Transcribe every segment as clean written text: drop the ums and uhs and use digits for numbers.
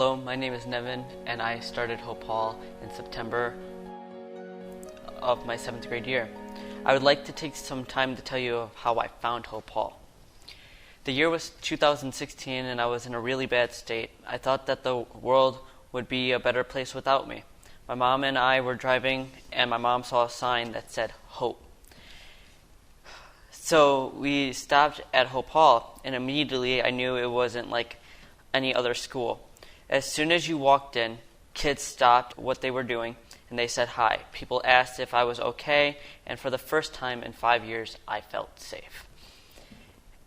Hello, my name is Nevin, and I started Hope Hall in September of my 7th grade year. I would like to take some time to tell you of how I found Hope Hall. The year was 2016, and I was in a really bad state. I thought that the world would be a better place without me. My mom and I were driving, and my mom saw a sign that said Hope. So we stopped at Hope Hall, and immediately I knew it wasn't like any other school. As soon as you walked in, kids stopped what they were doing, and they said hi. People asked if I was okay, and for the first time in 5 years, I felt safe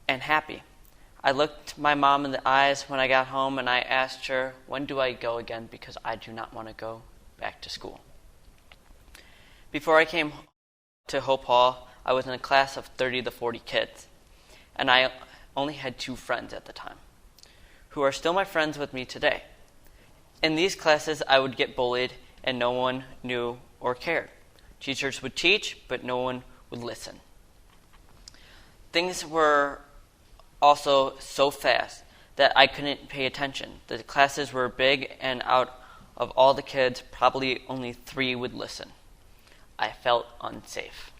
and happy. I looked my mom in the eyes when I got home, and I asked her, when do I go again, because I do not want to go back to school. Before I came to Hope Hall, I was in a class of 30 to 40 kids, and I only had 2 friends at the time, who are still my friends with me today. In these classes, I would get bullied, and no one knew or cared. Teachers would teach, but no one would listen. Things were also so fast that I couldn't pay attention. The classes were big, and out of all the kids, probably only 3 would listen. I felt unsafe.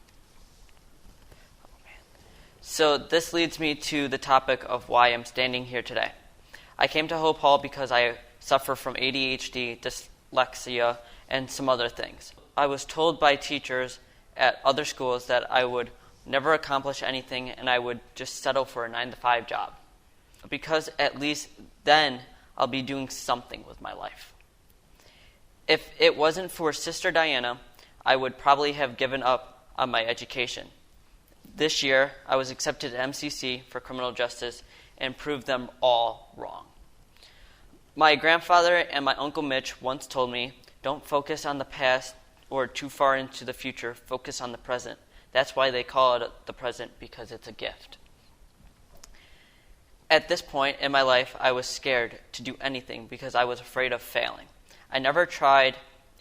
So this leads me to the topic of why I'm standing here today. I came to Hope Hall because I suffer from ADHD, dyslexia, and some other things. I was told by teachers at other schools that I would never accomplish anything and I would just settle for a 9-to-5 job, because at least then I'll be doing something with my life. If it wasn't for Sister Diana, I would probably have given up on my education. This year, I was accepted at MCC for criminal justice and proved them all wrong. My grandfather and my Uncle Mitch once told me, don't focus on the past or too far into the future, focus on the present. That's why they call it the present, because it's a gift. At this point in my life, I was scared to do anything because I was afraid of failing. I never tried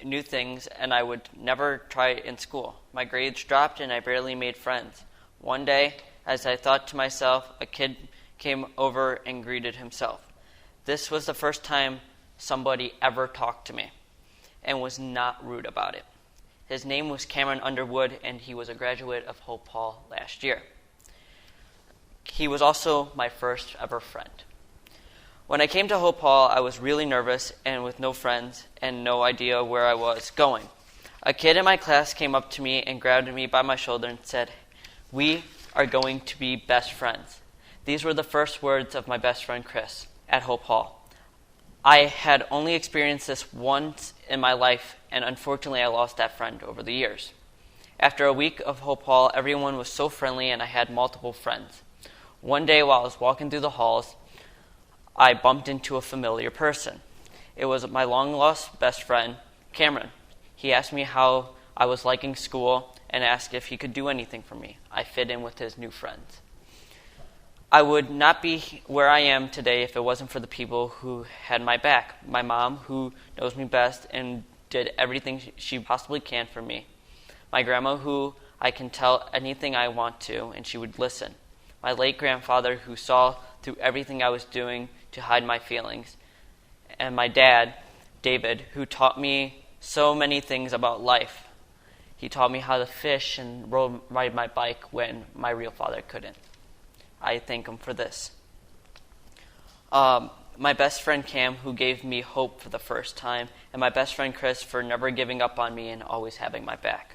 new things, and I would never try it in school. My grades dropped, and I barely made friends. One day, as I thought to myself, a kid came over and greeted himself. This was the first time somebody ever talked to me and was not rude about it. His name was Cameron Underwood, and he was a graduate of Hope Hall last year. He was also my first ever friend. When I came to Hope Hall, I was really nervous and with no friends and no idea where I was going. A kid in my class came up to me and grabbed me by my shoulder and said, "We are going to be best friends." These were the first words of my best friend Chris at Hope Hall. I had only experienced this once in my life, and unfortunately I lost that friend over the years. After a week of Hope Hall, everyone was so friendly and I had multiple friends. One day while I was walking through the halls, I bumped into a familiar person. It was my long-lost best friend, Cameron. He asked me how I was liking school and asked if he could do anything for me. I fit in with his new friends. I would not be where I am today if it wasn't for the people who had my back. My mom, who knows me best and did everything she possibly can for me. My grandma, who I can tell anything I want to, and she would listen. My late grandfather, who saw through everything I was doing to hide my feelings. And my dad, David, who taught me so many things about life. He taught me how to fish and ride my bike when my real father couldn't. I thank him for this. My best friend Cam, who gave me hope for the first time, and my best friend Chris for never giving up on me and always having my back.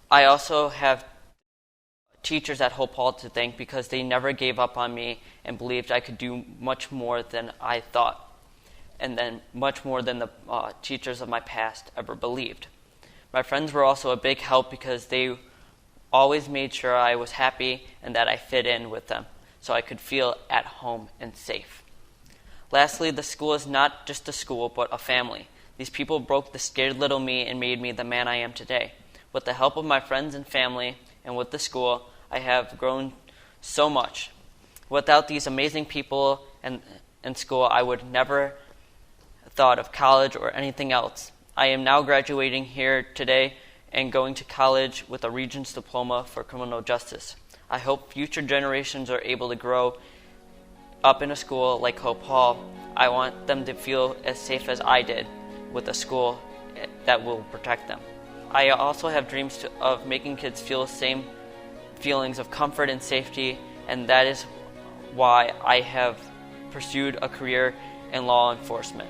I also have teachers at Hope Hall to thank because they never gave up on me and believed I could do much more than I thought, and then much more than the teachers of my past ever believed. My friends were also a big help because they always made sure I was happy and that I fit in with them so I could feel at home and safe. Lastly, the school is not just a school but a family. These people broke the scared little me and made me the man I am today. With the help of my friends and family and with the school, I have grown so much. Without these amazing people and school, I would never thought of college or anything else. I am now graduating here today and going to college with a Regents Diploma for Criminal Justice. I hope future generations are able to grow up in a school like Hope Hall, I want them to feel as safe as I did with a school that will protect them. I also have dreams of making kids feel the same feelings of comfort and safety, and that is why I have pursued a career in law enforcement.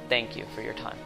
Thank you for your time.